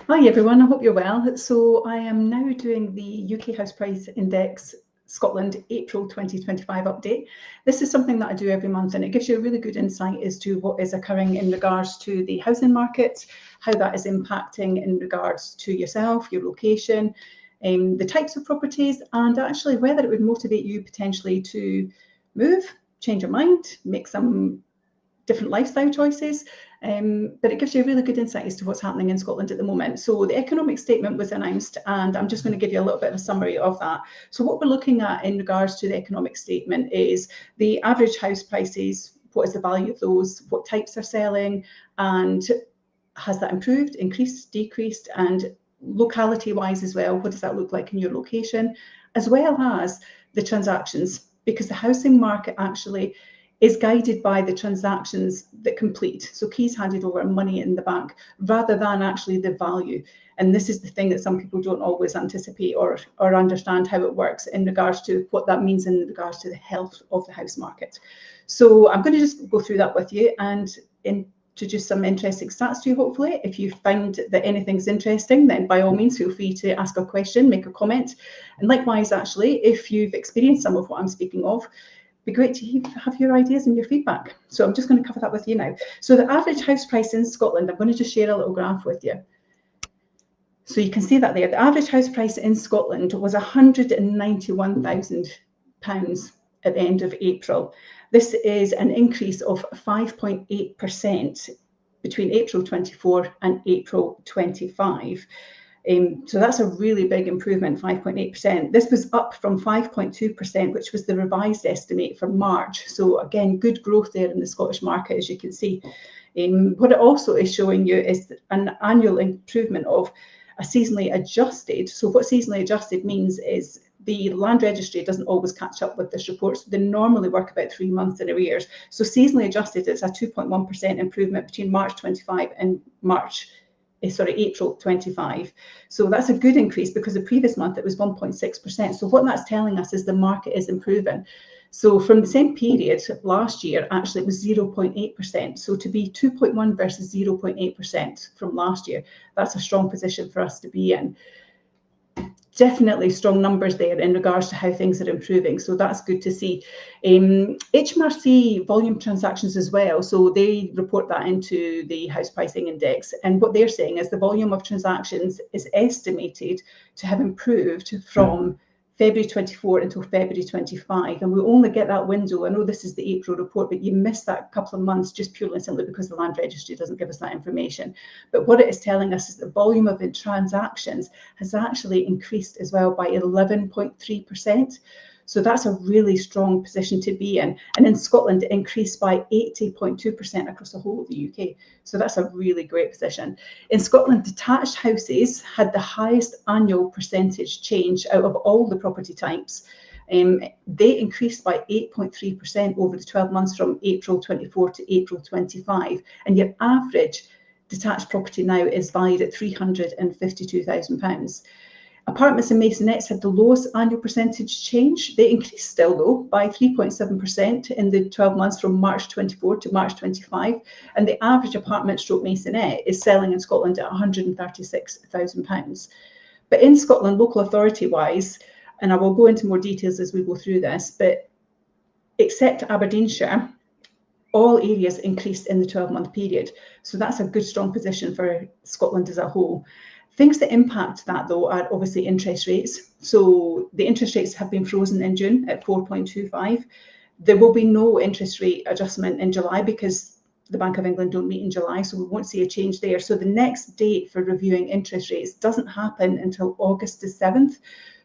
Hi everyone, I hope you're well. So I am now doing the UK House Price Index Scotland April 2025 update. This is something that I do every month and it gives you a really good insight as to what is occurring in regards to the housing market, how that is impacting in regards to yourself, your location, the types of properties, and actually whether it would motivate you potentially to move, change your mind, make some different lifestyle choices, but it gives you a really good insight as to what's happening in Scotland at the moment. So the economic statement was announced and I'm just going to give you a little bit of a summary of that. So what we're looking at in regards to the economic statement is the average house prices, what is the value of those, what types are selling, and has that improved, increased, decreased, and locality wise as well, what does that look like in your location, as well as the transactions, because the housing market actually is guided by the transactions that complete. So keys handed over and money in the bank rather than actually the value. And this is the thing that some people don't always anticipate or understand how it works in regards to what that means in regards to the health of the house market. So I'm going to just go through that with you and introduce some interesting stats to you, hopefully. If you find that anything's interesting, then by all means feel free to ask a question, make a comment. And likewise, actually, if you've experienced some of what I'm speaking of, be great to have your ideas and your feedback. So I'm just going to cover that with you now. So the average house price in Scotland, I'm going to just share a little graph with you. So you can see that there. The average house price in Scotland was £191,000 at the end of April. This is an increase of 5.8% between April 24 and April 25. So that's a really big improvement, 5.8%. This was up from 5.2%, which was the revised estimate for March. So again, good growth there in the Scottish market, as you can see. What it also is showing you is an annual improvement of a seasonally adjusted. So what seasonally adjusted means is the land registry doesn't always catch up with this report. So they normally work about 3 months in arrears. So seasonally adjusted, it's a 2.1% improvement between March 25 and April 25. So that's a good increase because the previous month it was 1.6%. So what that's telling us is the market is improving. So from the same period last year, actually it was 0.8%. So to be 2.1 versus 0.8% from last year, that's a strong position for us to be in. Definitely strong numbers there in regards to how things are improving. So that's good to see. HMRC volume transactions as well. So they report that into the house pricing index. And what they're saying is the volume of transactions is estimated to have improved from February 24 until February 25. And we only get that window. I know this is the April report, but you miss that couple of months just purely and simply because the land registry doesn't give us that information. But what it is telling us is the volume of the transactions has actually increased as well by 11.3%. So that's a really strong position to be in. And in Scotland, it increased by 80.2% across the whole of the UK. So that's a really great position. In Scotland, detached houses had the highest annual percentage change out of all the property types. They increased by 8.3% over the 12 months from April 24 to April 25. And your average detached property now is valued at £352,000. Apartments and masonettes had the lowest annual percentage change. They increased still though by 3.7% in the 12 months from March 24 to March 25. And the average apartment stroke masonette is selling in Scotland at £136,000. But in Scotland, local authority wise, and I will go into more details as we go through this, but except Aberdeenshire, all areas increased in the 12-month period. So that's a good, strong position for Scotland as a whole. Things that impact that, though, are obviously interest rates. So the interest rates have been frozen in June at 4.25. There will be no interest rate adjustment in July because the Bank of England don't meet in July, so we won't see a change there. So the next date for reviewing interest rates doesn't happen until August the 7th.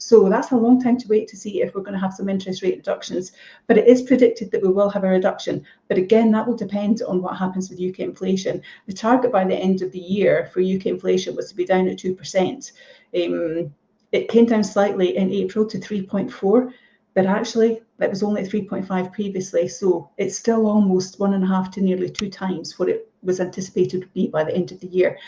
So that's a long time to wait to see if we're going to have some interest rate reductions. But it is predicted that we will have a reduction. But again, that will depend on what happens with UK inflation. The target by the end of the year for UK inflation was to be down at 2%. It came down slightly in April to 3.4, but actually that was only at 3.5 previously. So it's still almost 1.5 to nearly 2 times what it was anticipated to be by the end of the year.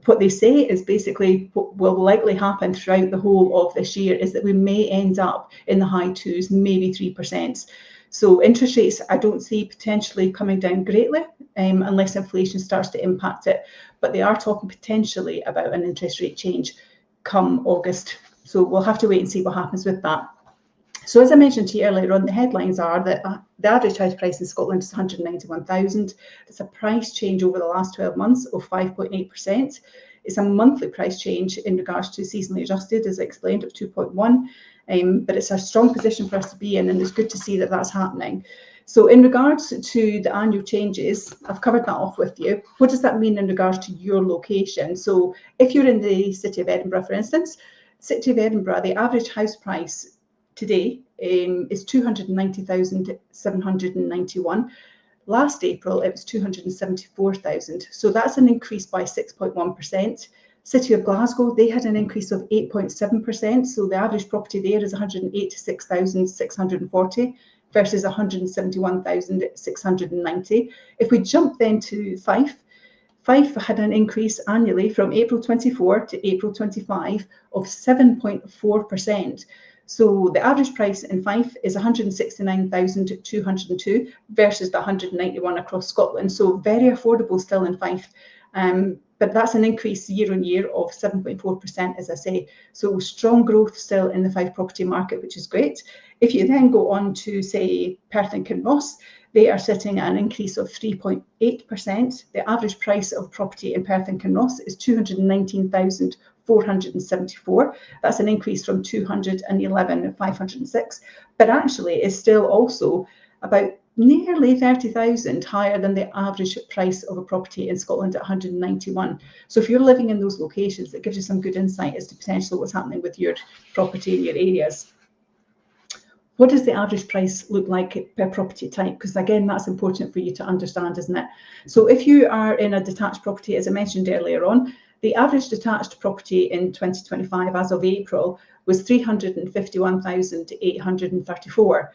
What they say is basically what will likely happen throughout the whole of this year is that we may end up in the high 2s, maybe 3%. So interest rates, I don't see potentially coming down greatly unless inflation starts to impact it. But they are talking potentially about an interest rate change come August. So we'll have to wait and see what happens with that. So as I mentioned to you earlier on, the headlines are that the average house price in Scotland is 191,000. It's a price change over the last 12 months of 5.8%. It's a monthly price change in regards to seasonally adjusted, as I explained, of 2.1. But it's a strong position for us to be in, and it's good to see that that's happening. So in regards to the annual changes, I've covered that off with you. What does that mean in regards to your location? So if you're in the City of Edinburgh, for instance, City of Edinburgh, the average house price today is 290,791. Last April, it was 274,000. So that's an increase by 6.1%. City of Glasgow, they had an increase of 8.7%. So the average property there is 186,640 versus 171,690. If we jump then to Fife, Fife had an increase annually from April 24 to April 25 of 7.4%. So the average price in Fife is 169,202 versus the 191 across Scotland. So very affordable still in Fife. But that's an increase year on year of 7.4%, as I say. So strong growth still in the Fife property market, which is great. If you then go on to, say, Perth and Kinross, they are sitting at an increase of 3.8%. The average price of property in Perth and Kinross is 219,474. That's an increase from 211,506, but actually is still also about nearly 30,000 higher than the average price of a property in Scotland at 191. So if you're living in those locations, it gives you some good insight as to potentially what's happening with your property in your areas. What does the average price look like per property type? Because again, that's important for you to understand, isn't it? So if you are in a detached property, as I mentioned earlier on, the average detached property in 2025 as of April was 351,834.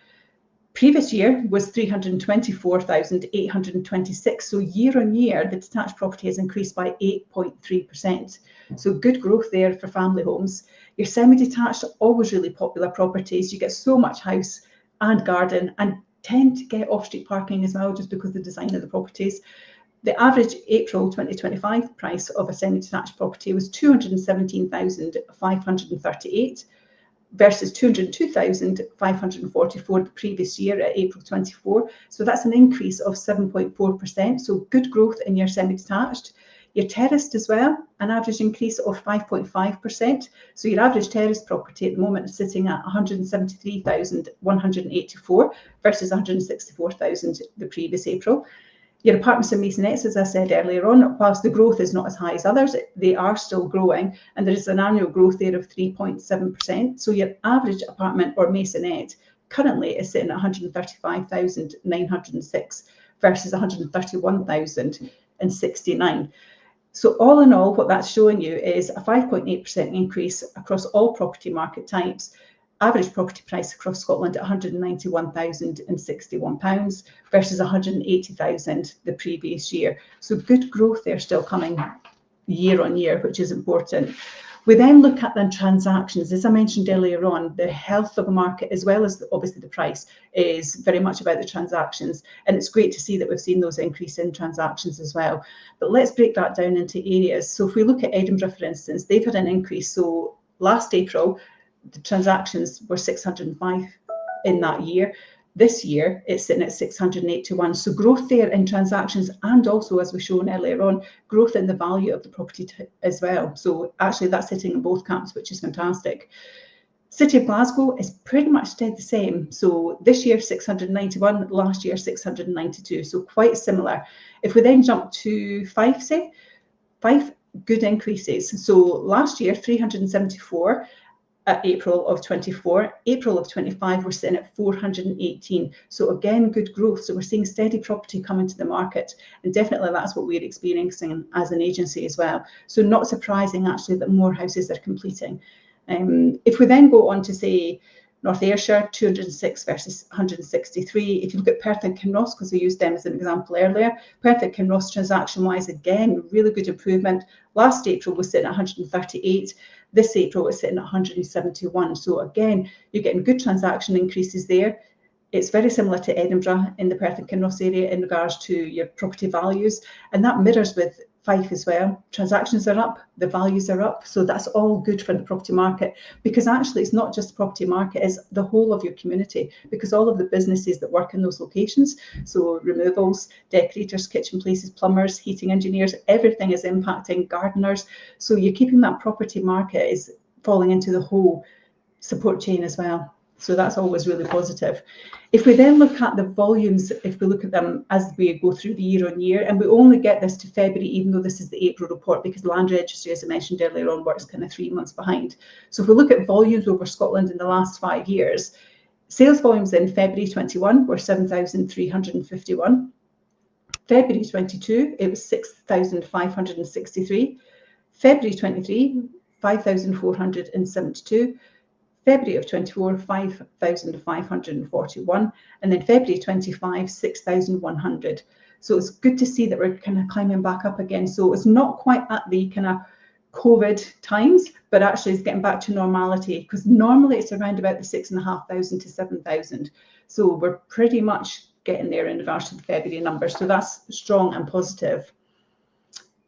Previous year was 324,826. So year on year, the detached property has increased by 8.3%. So good growth there for family homes. Your semi-detached are always really popular properties. You get so much house and garden and tend to get off-street parking as well, just because of the design of the properties. The average April 2025 price of a semi-detached property was 217,538 versus 202,544 the previous year at April 24. So that's an increase of 7.4%. So good growth in your semi-detached. Your terraced as well, an average increase of 5.5%. So your average terraced property at the moment is sitting at 173,184 versus 164,000 the previous April. Your apartments and maisonettes, as I said earlier on, whilst the growth is not as high as others, they are still growing, and there is an annual growth there of 3.7%. So your average apartment or maisonette currently is sitting at 135,906 versus 131,069. So all in all, what that's showing you is a 5.8% increase across all property market types. Average property price across Scotland at £191,061 versus £180,000 the previous year. So good growth there still coming year on year, which is important. We then look at the transactions. As I mentioned earlier on, the health of a market, as well as obviously the price, is very much about the transactions. And it's great to see that we've seen those increase in transactions as well. But let's break that down into areas. So if we look at Edinburgh, for instance, they've had an increase. So last April, the transactions were 605 in that year. This year, it's sitting at 681. So growth there in transactions, and also, as we've shown earlier on, growth in the value of the property as well. So actually that's sitting in both camps, which is fantastic. City of Glasgow is pretty much stayed the same. So this year, 691, last year, 692. So quite similar. If we then jump to Fife, say, Fife, good increases. So last year, 374. At April of 24, April of 25, we're sitting at 418. So again, good growth. So we're seeing steady property coming to the market, and definitely that's what we're experiencing as an agency as well. So not surprising actually that more houses are completing. If we then go on to say North Ayrshire, 206 versus 163. If you look at Perth and Kinross, because we used them as an example earlier, Perth and Kinross transaction-wise, again, really good improvement. Last April was sitting at 138. This April is sitting at 171. So again, you're getting good transaction increases there. It's very similar to Edinburgh in the Perth and Kinross area in regards to your property values, and that mirrors with Fife as well. Transactions are up, the values are up, so that's all good for the property market, because actually it's not just the property market, it's the whole of your community, because all of the businesses that work in those locations, so removals, decorators, kitchen places, plumbers, heating engineers, everything is impacting, gardeners, so you're keeping that property market is falling into the whole support chain as well. So that's always really positive. If we then look at the volumes, if we look at them as we go through the year on year, and we only get this to February, even though this is the April report, because land registry, as I mentioned earlier on, works kind of 3 months behind. So if we look at volumes over Scotland in the last 5 years, sales volumes in February 21 were 7,351. February 22, it was 6,563. February 23, 5,472. February of 24, 5,541, and then February 25, 6,100. So it's good to see that we're kind of climbing back up again. So it's not quite at the kind of COVID times, but actually it's getting back to normality, because normally it's around about the 6,500 to 7,000. So we're pretty much getting there in regards to the February numbers. So that's strong and positive.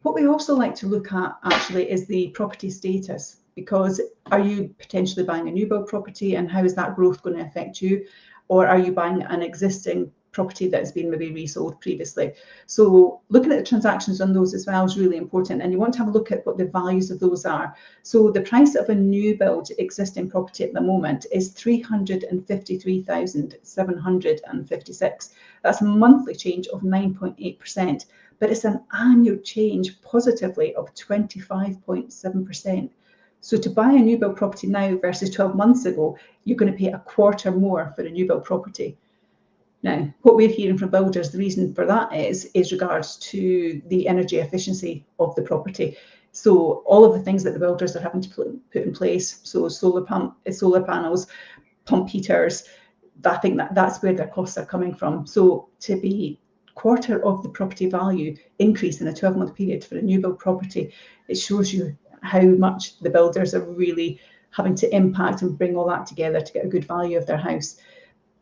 What we also like to look at actually is the property status, because are you potentially buying a new build property, and how is that growth going to affect you? Or are you buying an existing property that's been maybe resold previously? So looking at the transactions on those as well is really important, and you want to have a look at what the values of those are. So the price of a new build existing property at the moment is 353,756. That's a monthly change of 9.8%, but it's an annual change positively of 25.7%. So to buy a new build property now versus 12 months ago, you're going to pay a quarter more for a new build property. Now, what we're hearing from builders, the reason for that is regards to the energy efficiency of the property. So all of the things that the builders are having to put in place, so solar panels, pump heaters, I think that's where their costs are coming from. So to be quarter of the property value increase in a 12-month period for a new build property, it shows you how much the builders are really having to impact and bring all that together to get a good value of their house.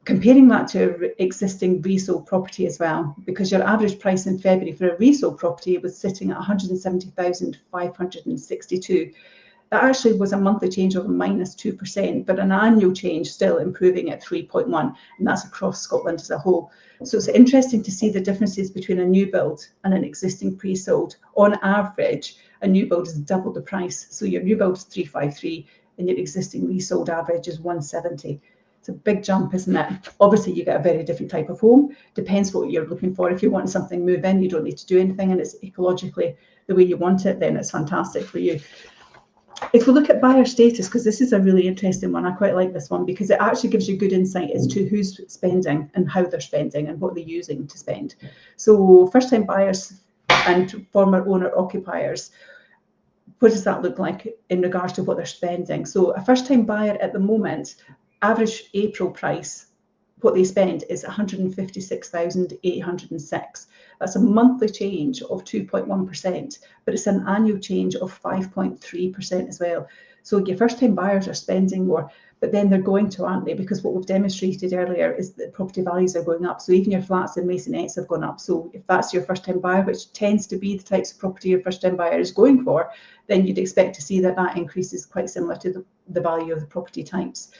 Comparing that to existing resold property as well, because your average price in February for a resold property was sitting at 170,562. That actually was a monthly change of -2%, but an annual change still improving at 3.1%, and that's across Scotland as a whole. So it's interesting to see the differences between a new build and an existing pre-sold. On average, a new build is double the price. So your new build is 353, and your existing resold average is 170. It's a big jump, isn't it? Obviously, you get a very different type of home. Depends what you're looking for. If you want something move in, you don't need to do anything, and it's ecologically the way you want it, then it's fantastic for you. If we look at buyer status, because this is a really interesting one, I quite like this one because it actually gives you good insight as to who's spending and how they're spending and what they're using to spend. So first-time buyers and former owner-occupiers, what does that look like in regards to what they're spending? So a first-time buyer at the moment, average April price, what they spend is 156,806. That's a monthly change of 2.1%, but it's an annual change of 5.3% as well. So your first-time buyers are spending more, but then they're going to, aren't they? Because what we've demonstrated earlier is that property values are going up. So even your flats and maisonettes have gone up. So if that's your first-time buyer, which tends to be the types of property your first-time buyer is going for, then you'd expect to see that that increase is quite similar to the value of the property types.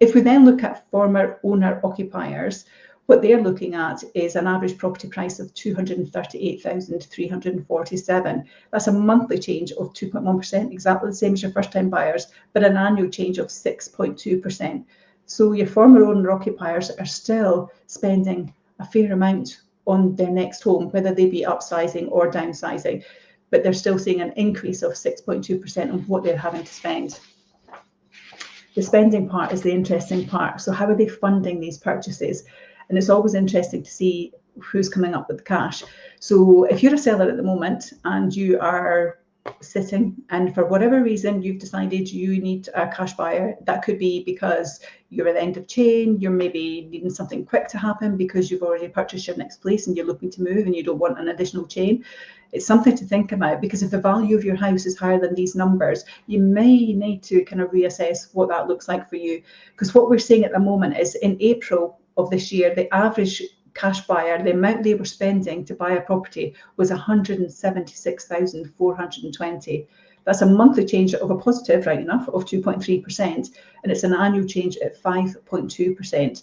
If we then look at former owner-occupiers, what they're looking at is an average property price of 238,347. That's a monthly change of 2.1%, exactly the same as your first-time buyers, but an annual change of 6.2%. So your former owner-occupiers are still spending a fair amount on their next home, whether they be upsizing or downsizing, but they're still seeing an increase of 6.2% on what they're having to spend. The spending part is the interesting part. So how are they funding these purchases? And it's always interesting to see who's coming up with the cash. So if you're a seller at the moment and you are sitting and for whatever reason you've decided you need a cash buyer, that could be because you're at the end of chain, you're maybe needing something quick to happen because you've already purchased your next place and you're looking to move and you don't want an additional chain. It's something to think about, because if the value of your house is higher than these numbers, you may need to kind of reassess what that looks like for you. Because what we're seeing at the moment is in April of this year, the average cash buyer, the amount they were spending to buy a property was 176,420. That's a monthly change of a positive, right enough, of 2.3%, and it's an annual change at 5.2%.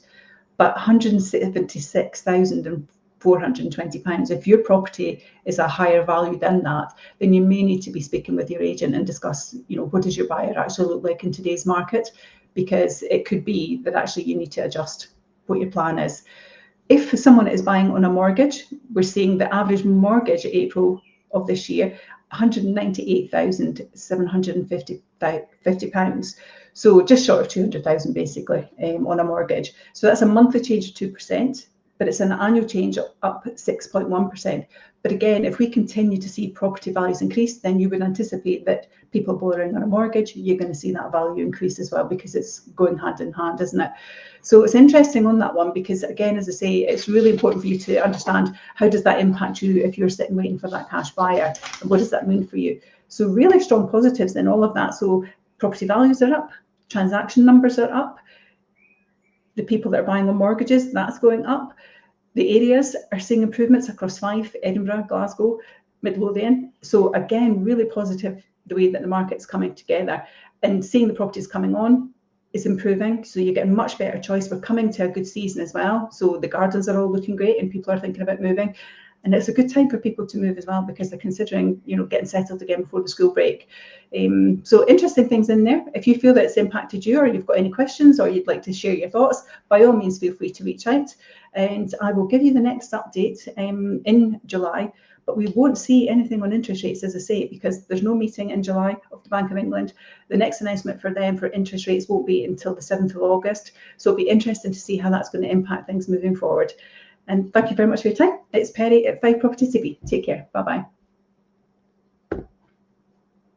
But £176,420, if your property is a higher value than that, then you may need to be speaking with your agent and discuss, what does your buyer actually look like in today's market? Because it could be that actually you need to adjust what your plan is. If someone is buying on a mortgage, we're seeing the average mortgage April of this year, £198,750. So just short of 200,000 basically on a mortgage. So that's a monthly change of 2%, but it's an annual change up 6.1%. But again, if we continue to see property values increase, then you would anticipate that people borrowing on a mortgage, you're going to see that value increase as well, because it's going hand in hand, isn't it? So it's interesting on that one, because again, as I say, it's really important for you to understand how does that impact you if you're sitting waiting for that cash buyer, and what does that mean for you? So really strong positives in all of that. So property values are up, transaction numbers are up, the people that are buying on mortgages, that's going up. The areas are seeing improvements across Fife, Edinburgh, Glasgow, Midlothian. So again, really positive the way that the market's coming together, and seeing the properties coming on is improving. So you get a much better choice. We're coming to a good season as well. So the gardens are all looking great and people are thinking about moving. And it's a good time for people to move as well, because they're considering, getting settled again before the school break. So interesting things in there. If you feel that it's impacted you, or you've got any questions, or you'd like to share your thoughts, by all means, feel free to reach out. And I will give you the next update in July. But we won't see anything on interest rates, as I say, because there's no meeting in July of the Bank of England. The next announcement for them for interest rates won't be until the 7th of August. So it'll be interesting to see how that's going to impact things moving forward. And thank you very much for your time. It's Perrie at Fife Property TV. Take care. Bye-bye.